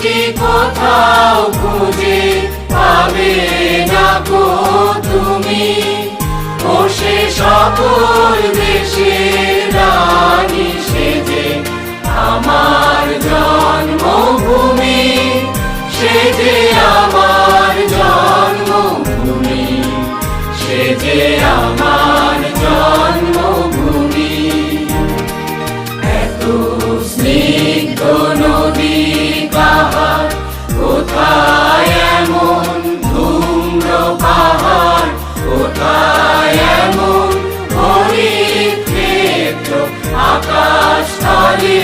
সৃষ্টি কোথাও খুঁজে পাবে না গো তুমি, বসে সকল দেশের রানী সেজে আমার জন্মভূমি, সেজে আমার জন্মভূমি, সেজে আমার জন্মভূমি। এত স্নিগ্ধ নদী কাহার, কোথায় এমন ধূম্র পাহাড়, কোথায় এমন হরিৎ ক্ষেত্র আকাশ তলে